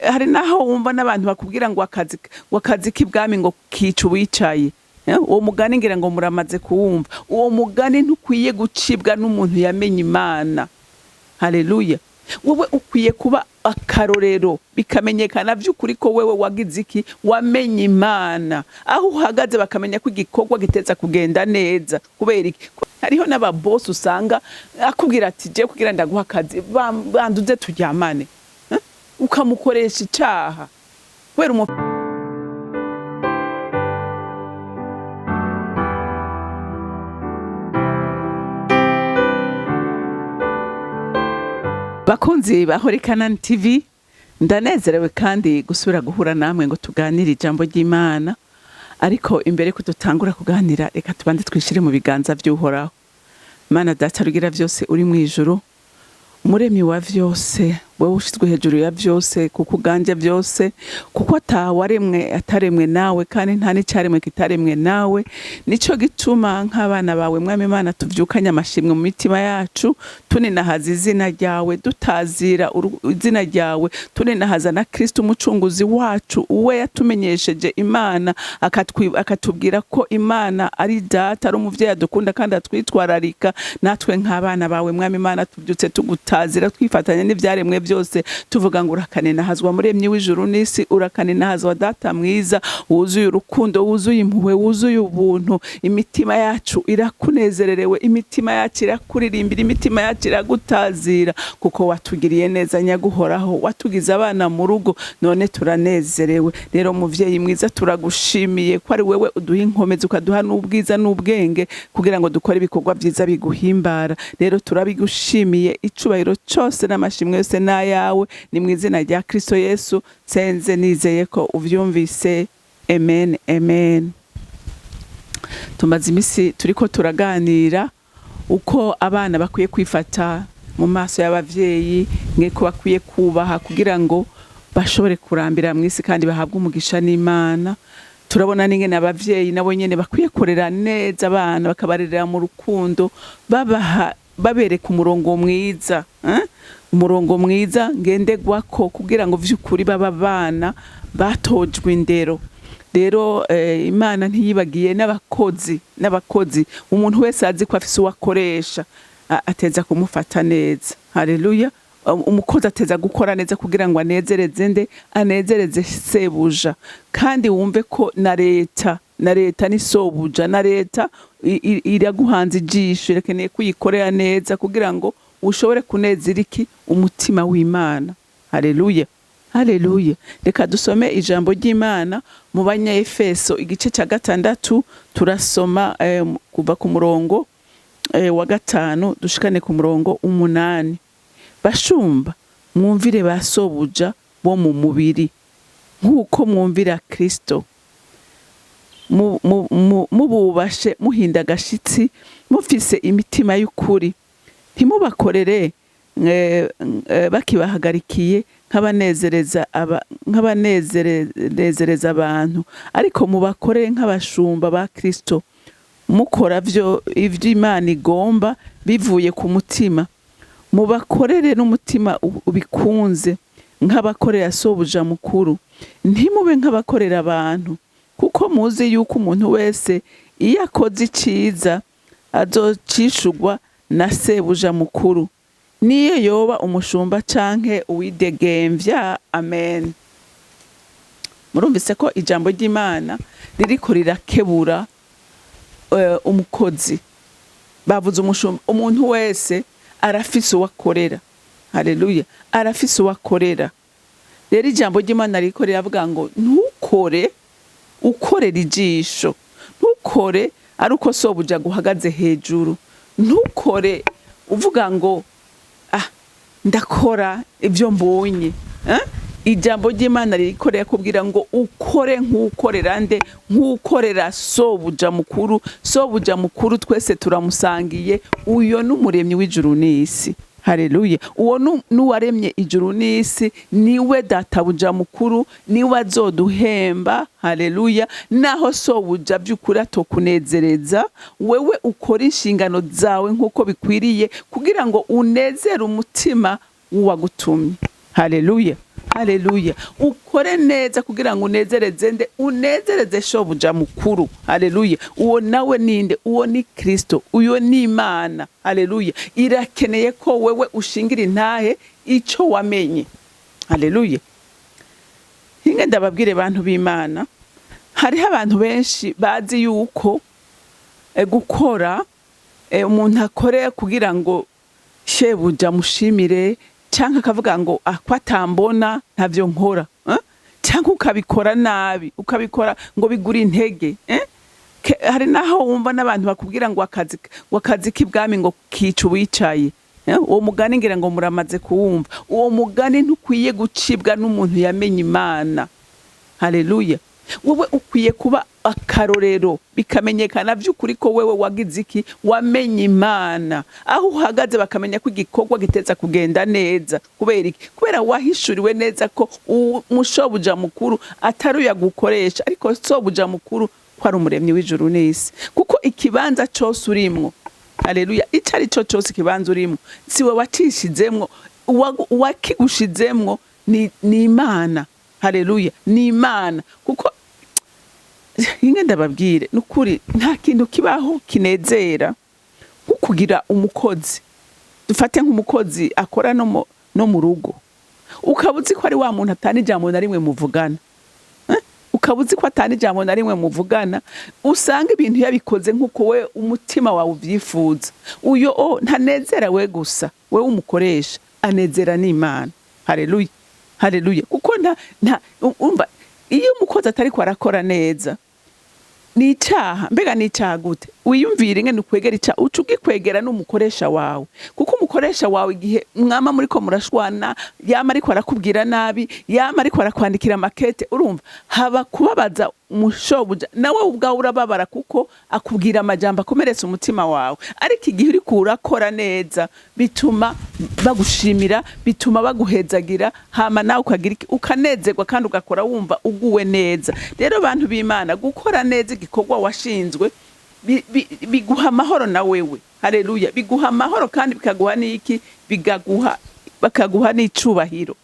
hari naho wumva n'abantu bakubwira ngo akazi k'ibwami ngo KIC'UWICAYE. Uwo mugani ngira ngo muramaze kuwumva. Uwo mugani ntukwiye gucibwa n'umuntu yamenye Imana. Haleluya. Wewe ukwiye kuba akarorero bikamenyekana by'ukuri ko wewe wagize iki, wamenye Imana. Aho uhagaze bakamenya ko igikorwa giteza kugenda neza. Kubera iki? Hariho n'ababoss usanga akubwira ati je kugira ndaguha akazi banduze turyamane. Ukamukoresha icyaha. Kubera bakunzi bahore CANAAN TV, ndanezerewe kandi gusubira guhura namwe ngo tuganire ijambo ry'Imana. Ariko imbere ko dutangura kuganira, reka tubande twishire mu biganza by'Uhoraho. Mana data rugira byose uri mu ijuru, muremyi wa byose, wowe ushizwe hejuru ya byose, kuko uganje byose, kuko atawaremwe ataremwe nawe, kandi nta n'icyaremwe kitaremwe nawe. Nico gituma nk'abana bawe Mwami Imana tuvyukanya amashimwe mu mitima yacu, tuninahaza izina ryawe, dutazira izina ryawe, tuninahaza na Kristo umucunguzi wacu, uwe yatumenyesheje Imana, akatubwira ko Imana ari data, ari umuvyeyi adukunda kandi atwitwararika. Natwe nk'abana bawe Mwami Imana tubyutse tugutazira, twifatanya n'ivyaremwe byose, tuvuga ngo urakanenahazwa muremyi w'ijuru n'isi, urakanenahazwa data mwiza, wuzuye urukundo, wuzuye impuhwe, wuzuye ubuntu. Imitima yacu irakunezererewe, imitima yacu irakuririmbira, imitima yacu iragutazira, kuko watugiriye neza nyaguhoraho, watugize abana mu rugo, none turanezerewe. Rero muvyeyi mwiza turagushimiye ko ari wewe uduha inkomezi, ukaduha n'ubwiza n'ubwenge kugira ngo dukore ibikorwa byiza biguhimbara. Rero turabigushimiye, icubahiro cyose n'amashimwe yose yawe, ni mu izina rya Kristo Yesu senze nizeye ko uvyumvise. Amen, amen. Tumaze imisi turiko turaganira uko abana bakwiye kwifata mu maso y'abavyeyi, ngeko bakwiye kubaha kugira ngo bashobore kurambira mu isi kandi bahabwe umugisha n'Imana. Turabona n'ingene abavyeyi nabo nyene bakwiye korera neza abana, bakabarerera mu rukundo, babereka umurongo mwiza, umurongo mwiza ngendegwako kugira ngo vy'ukuri baba bana batojwe indero. Rero Imana ntiyibagiye n'abakozi. Umuntu wese azi ko afise uwakoresha ateza kumufata neza. Haleluya. Umukozi ateza gukora neza kugira ngo anezereze sebuja. Kandi wumve ko na leta ni sobuja, na leta iraguhanze ijisho, irakeneye kuyikorera neza kugira ngo ushobore kunezera iki, umutima w'Imana. Haleluya, haleluya. Reka dusome ijambo ry'Imana mu Banyefeso igice cya 6, turasoma kuva ku murongo wa 5 dushikane ku murongo 8. Bashumba mwumvire basobuja bo mu mubiri nk'uko mwumvira Kristo, mububashe muhinda agashitsi, mufise imitima y'ukuri. Ntimubakorere bakibahagarikiye nk'abanezereza abantu, ariko mubakorere nk'abashumba ba Kristo, mukora ivyo Imana igomba bivuye ku mutima. Mubakorere n'umutima ubikunze, nk'abakorera sobuja mukuru. Ntimube nk'abakorera abantu, kuko muzi yuko umuntu wese iyo akoze iciza azocishurwa na sebuja mukuru, niyo yoba umushumba canke uwidegemvya. Amen. Murumvise ko ijambo ry'Imana ririko rirakebura umukozi. Bavuze umushumba, umuntu wese arafise uwakorera. Haleluya, arafise uwakorera. Rero ijambo ry'Imana riko riravuga ngo ntukore ukorera ijisho, ntukore ari uko sobuja guhagaze hejuru, ntukore uvuga ngo ndakora ibyo mbonye. Ijambo ry'Imana ririkorera kubwira ngo ukore nk'ukorera nde, nk'ukorera sobuja mukuru. Sobuja mukuru twese turamusangiye, uyo n'umuremyi w'ijuru n'isi. Haleluya. Uwo nuwaremye ijuru n'isi, niwe databuja mukuru, niwe azoduhemba. Haleluya. Naho sobuja by'ukuri atokunezereza, wewe ukora inshingano zawe nk'uko bikwiriye kugira ngo unezere umutima w'uwagutumye. Haleluya. haleluya, ukore neza kugira ngo unezereze nde, unezereze shobuja mukuru, haleluya. Uwo nawe ninde? Uwo ni Kristo, uyo ni Imana, haleluya. Irakeneye ko wewe ushingira intahe ico wamenye, haleluya. Hinge ndababwire bantu b'Imana, hariho abantu benshi bazi yuko gukora umuntu akore kugira ngo shebuja mushimire, canke akavuga ngo akwatambona ntavyo nkora, canke ukabikora nabi, ukabikora ngo bigura intege. Hari naho wumva n'abantu bakubwira ngo akazi k'ibwami ngo KIC'UWICAYE. Uwo mugani ngira ngo muramaze kuwumva. Uwo mugani ntukwiye gucibwa n'umuntu yamenye Imana, haleluya. Wewe ukwiye kuba akarorero, bikamenyekana vy'ukuri ko wewe wagize iki, wamenye Imana. Aho uhagaze bakamenya ko igikorwa giteza kugenda neza. Kubera iki? Kubera wahishuriwe neza ko umushobuja mukuru atari uyagukoresha, ariko sobuja mukuru ko ari umuremyi w'ijuru n'isi. Kuko ikibanza cose urimwo, haleluya, icari co cose ikibanza urimwo, siwe wacishizemwo, wakigushizemwo ni Imana, haleluya, ni Imana. Kuko hinge ndababwire nukuri, nta kintu kibaho kinezera kukugira umukozi. Dufate nk'umukozi akora no mu rugo, ukabuzi ko ari wa muntu atani jambo na rimwe muvugana, ukabuzi ko atani jambo na rimwe muvugana, usanga ibintu yabikoze nkuko we umutima wawe uvyifuza. Uyo ntanezera we gusa, we umukoresha, anezera n'Imana, haleluya, haleluya. Kuko umva, iyo umukozi atari ko arakora neza ni icaha. Mbega ni icaha gute? Wiyumvire ngene ukwegera icaha, ucugikwegera n'umukoresha wawe. Kuko umukoresha wawe igihe mwama muriko murashwana, yama ariko arakubwira nabi, yama ariko arakwandikira makete, urumva haba kubabaza umushobuja, nawe ubwawe urababara kuko akubwira amajambo akomeretsa umutima wawe. Ariko igihe uri kurakora neza, bituma bagushimira, bituma baguhezagira, hama nawe ukagira ukanezerwa kandi ugakora wumva uguwe neza. Rero bantu b'Imana, gukora neza igikorwa washinzwe biguha amahoro na wewe, haleluya. Biguha amahoro kandi bikaguha n'iki, bakaguha n'icubahiro.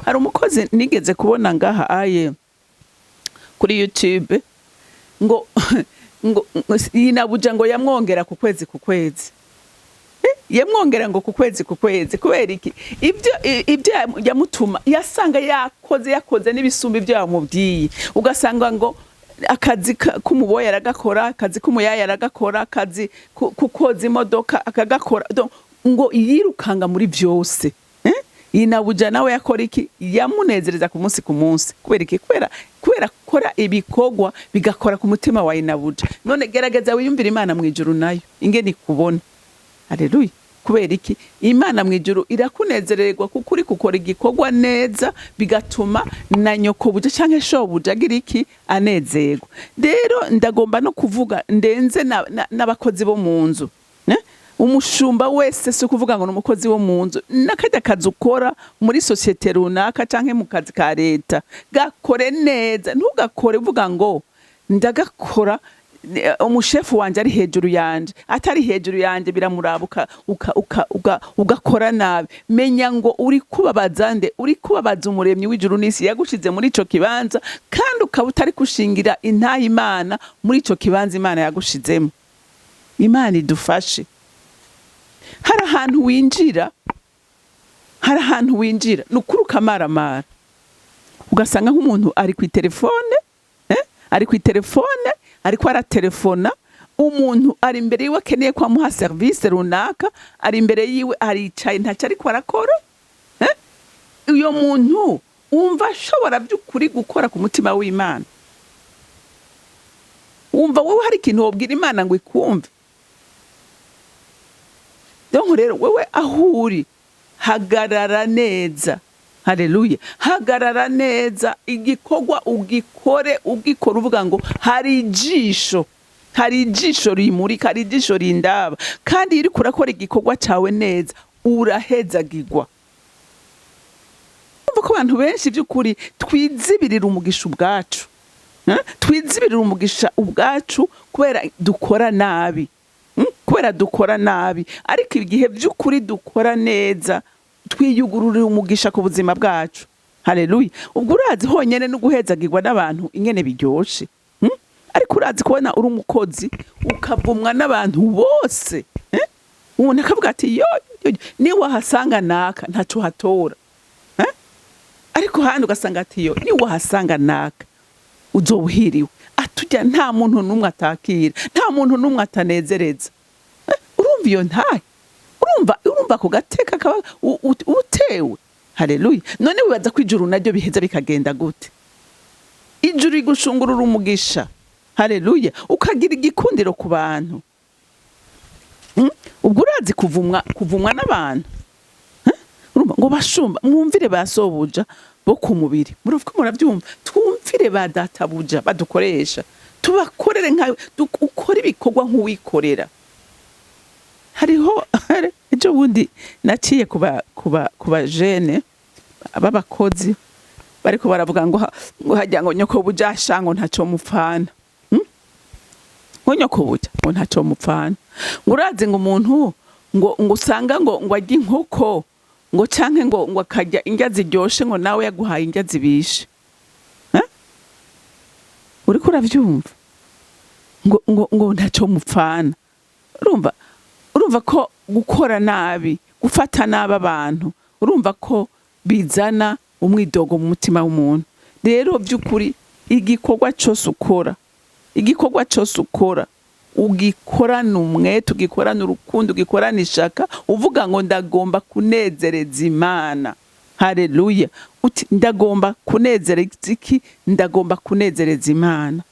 Hari umukozi nigeze kubona ngaha kuri YouTube ngo yinabuja ngo yamwongera ku kwezi, yamwongera ngo ku kwezi. Kubera iki? Ibyo yamutuma yasanga yakoze n'ibisumba ibyo yamubwiye. Ugasanga ngo akazi k'umuboya aragakora, akazi k'umuyaya aragakora, akazi kukoza imodoka akagakora, ngo yirukanga muri byose. Yinabuja nawe yakora iki? Yamunezereza ku munsi ku munsi. Kubera iki? Kubera kora ibikorwa bigakora ku mutima wa Yinabuja. None gerageza wiyumvira Imana mwijuru nayo ingene ikubona, haleluya. Kubera iki? Imana mwijuru irakunezererwa kuko uri gukora igikorwa neza, bigatuma na nyokobuja canke shobuja agira iki, anezerwa. Rero ndagomba no kuvuga ndenze n'abakozi bo mu nzu. Umushumba wese si kuvuga ngo n'umukozi wo mu nzu, nakajya kazi ukora muri societe runaka canke mu kazi ka leta, gakore neza. Ntugakore uvuga ngo ndagakora umushefu wanje ari hejuru yanje, atari hejuru yanje biramurabuka ugakora nabi. Menya ngo uri kubabaza nde, uri kubabaza umuremyi w'ijuru n'isi yagushize muri ico kibanza, kandi ukaba utari kushingira intahe Imana muri ico kibanza Imana yagushizemo. Imana idufashe. Hari ahantu winjira nukuri ukamaramara, ugasanga nk'umuntu ari ku telefone, ariko aratelefona, umuntu ari imbere yiwe akeneye ko amuha service runaka, ari imbere yiwe aricaye ntacyo ariko arakora. Uyo muntu wumva ashobora by'ukuri gukora ku mutima w'Imana? Wumva wowe hari ikintu wobwira Imana ngo ikumve? Donc rero wewe ahuri hagarara neza, haleluya, hagarara neza. Igikorwa ugikora uvuga ngo hari ijisho rimurika, hari ijisho rindaba, kandi iri kurakora igikorwa cawe neza urahezagirwa. Umva ko abantu benshi by'ukuri twizibirira umugisha ubwacu, twizibirira umugisha ubwacu kubera dukora nabi, ariko igihe by'ukuri dukora neza twiyugururira umugisha ku buzima bwacu. haleluya. Ubwo urazi honyene no guhezagirwa n'abantu ingene biryoshe, ariko urazi kubona uri umukozi ukavumwa n'abantu bose, umuntu akavuga ati yo ni wahasanga naka ntaco hatora, ariko handi ugasanga ati yo ni wahasanga naka uzobuhiriwe, atujya nta muntu numwe atakira, nta muntu numwe atanezereza. Urumva iyo ntahe, urumva ko gateka kaba utewe, haleluya. None wibaza ko ijuru naryo biheza bikagenda gute? Ijuru igushungurura umugisha, haleluya, ukagira igikundiro ku bantu. Ubwo urazi kuvumwa n'abantu, urumva ngo bashumba mwumvire basobuja bo ku mubiri, muravuga muravyumva, twumvire ba databuja badukoresha, tubakorere nkayo, ukora ibikorwa nk'uwikorera. Hariho ejo bundi naciye kuba jene ababakozi bariko baravuga ngo hajya ngo nyoko buja shango ntaco mupfana, ngo nyoko buja ngo ntaco mupfana. Ngurazi ngo umuntu ngo usanga ngo ajya inkoko ngo canke ngo akarya indya ziryoshe ngo nawe yaguhaye indya zibishe, uriko uravyumva ngo ntaco mupfana. Urumva ko gukora nabi, gufata nabi abantu, urumva ko bizana umwidogo mu mutima w'umuntu. Rero by'ukuri igikorwa cyose ukora ugikorana umwete, ugikorana urukundo, ugikorana ishaka, uvuga ngo ndagomba kunezereza Imana, haleluya. Uti ndagomba kunezereza iki? Ndagomba kunezereza Imana.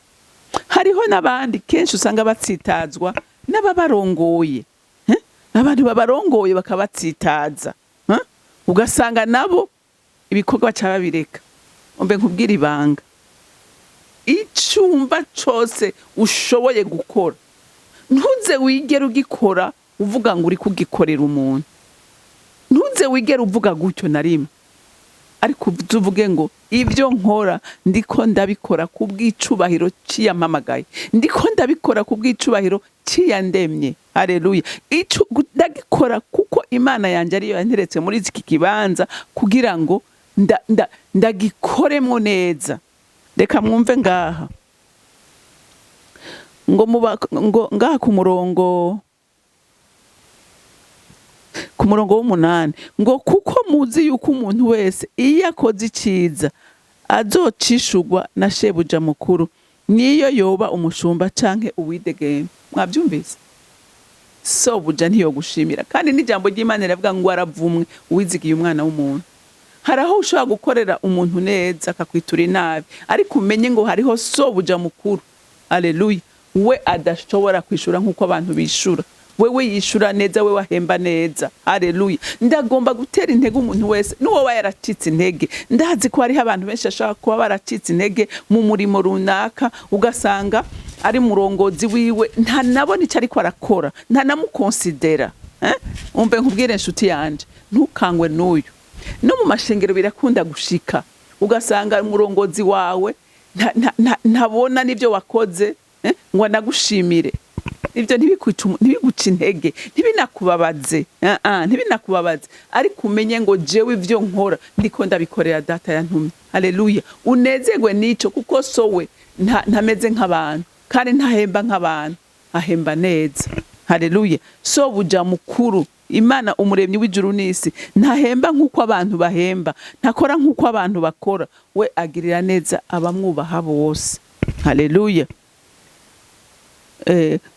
Hariho n'abandi kenshi usanga batsitazwa n'ababarongoye, abantu babarongoye bakabatsitaza, ugasanga nabo ibikorwa cyababireka. Ombe nkubwira ibanga, icumba cyose ushoboye gukora ntuze wigera ugikora uvuga ngo uri kugikorera umuntu, ntuze wigera uvuga gutyo na rimwe, ariko uvuge ngo ibyo nkora ndiko ndabikora kubw'icubahiro ciyamamagaye, ndiko ndabikora kubw'icubahiro ciyandemye, haleluya. Ico ndagikora kuko Imana yanje ariyo yanteretse muri iki kibanza kugira ngo ndagikoremo neza. Reka mwumve ngaha ngo ngaha ku murongo w'umunani ngo kuko muzi yuko umuntu wese iyo akoze iciza azocishurwa na shebuja mukuru, niyo yoba umushumba canke uwidegembya. Mwavyumvise? Sobuja ntiyo gushimira, kandi n'ijambo ry'Imana riravuga ngo aravumwe uwizigiye umwana w'umuntu. Haraho ushobora gukorera umuntu neza akakwitura inabi, ariko umenye ngo hariho sobuja mukuru, haleluya, we adashobora kwishura nk'uko abantu bishura. Wewe yishura neza, we wahemba neza, haleluya. Ndagomba gutera intege umuntu wese n'uwo yaracitse intege. Ndazi ko hari abantu benshi ashaka kuba baracitse intege mu murimo runaka, ugasanga ari murongozi wiwe nta nabona icyo ariko arakora, nta namukonsidera. Umbe nkubwire inshuti yanje, ntukangwe n'uyu. No mu mashengero birakunda gushika, ugasanga umurongozi wawe ntabona n'ibyo wakoze ngo anagushimire. Ibyo ntibiguca intege, ntibinakubabaze, ntibinakubabaze, ariko umenye ngo jewe ibyo nkora ndiko ndabikorera data yantumye, haleluya. Unezerwe n'ico kuko sowe ntameze nk'abantu kandi ntahemba nk'abantu, ahemba neza, haleluya. Sobuja mukuru, Imana umuremyi w'ijuru n'isi, ntahemba nk'uko abantu bahemba, ntakora nk'uko abantu bakora, we agirira neza abamwubaha bose, haleluya.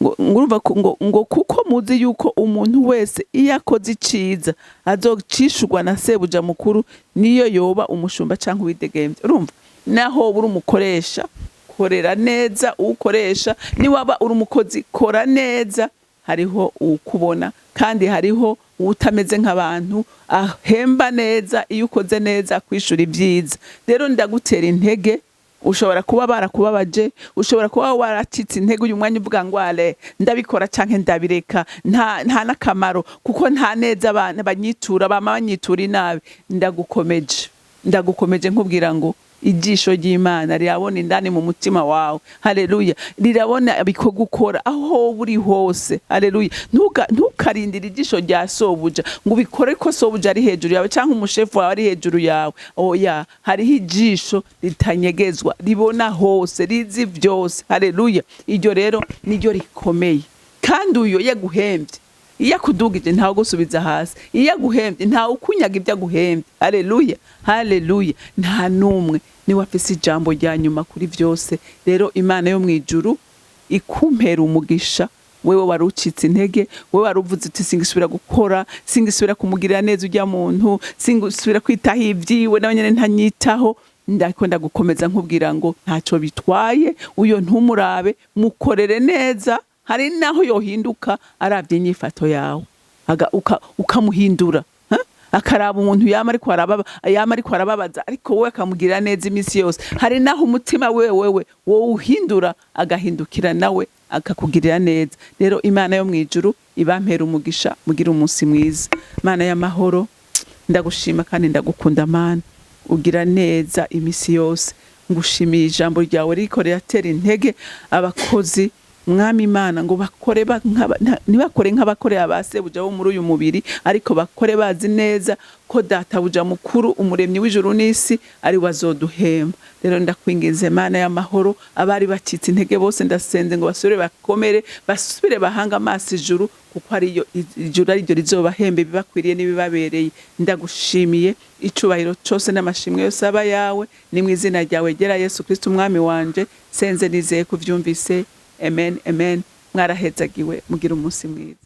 Ngo kuko muzi yuko umuntu wese iyo akoze iciza azocishurwa na sebuja mukuru, niyo yoba umushumba canke uwidegembya. Urumva, naho uri umukoresha korera neza ukoresha, ni waba uri umukozi kora neza, hariho ukubona kandi hariho utameze nk'abantu ahemba neza. Iyo ukoze neza kwishura ibyiza. Rero ndagutera intege, ushobora kuba barakubabaje, ushobora kuba waracitse intege uyu mwanya uvuga ngo ale ndabikora canke ndabireka, nta nakamaro kuko nta neza abana banyitura, bama banyitura inabi. Ndagukomeje, ndagukomeje nkubwira ngo ijisho ry'Imana rirabona indani mu mutima wawe. Haleluya. Rirabona biko gukora aho buri hose. Haleluya. Ntukarindira ijisho rya sobuja ngo ubikore ko sobuja ari hejuru yawe cyangwa umushefu wawe ari hejuru yawe. Oya, hariho ijisho ritanyegezwa ribona hose rizi byose. Haleluya. Iryo rero niryo rikomeye. Kandi uyo yaguhembye, iyo akudugije ntawe gusubiza hasi, iyo aguhembye ntawe ukunyaga ibyo aguhembye. Haleluya. Haleluya. Nta numwe ni wafise ijambo rya nyuma kuri byose. Rero Imana yo mwijuru ikumpera umugisha. Wewe warucitse intege, wewe waruvuze uti singisubira gukora, singisubira kumugirira neza ujya muntu, singisubira kwitaho ibyiwe nawe nyene ntanyitaho. Ndakunda gukomeza nkubwira ngo ntaco bitwaye, uyo ntumurabe, mukorere neza. Hari naho yohinduka aravye inyifato yawe ukamuhindura, akaraba umuntu yama ariko arababaza ariko we akamugirira neza imisi yose. Hari naho umutima wewe uhindura agahindukira nawe akakugirira neza. Rero Imana yo mwijuru ibampera umugisha, mugira umunsi mwiza. Mana y'amahoro, ndagushima kandi ndagukunda Mana, ugira neza imisi yose. Ngushimiye ijambo ryawe riko riratera intege abakozi Mwami Imana ngo bakore ntibakore nk'abakore abasebuja bo muri uyu mubiri, ariko bakore bazi neza ko databuja mukuru umuremyi w'ijuru n'isi ari wazoduhemba. Rero ndakwinginze Mana y'amahoro, abari bacitse intege bose ndasenze ngo basubire bakomere, basubire bahanga amaso ijuru, kuko ari ijuru ari ryo rizobahembe bibakwiriye n'ibibabereye. Ndagushimiye icubahiro cyose n'amashimwe yose aba yawe, ni mu izina ryawe gera Yesu Kristo umwami wanje senze nizeye kuvyumvise. Amen, amen. Mwarahezagiwe, mugira umunsi mwiza.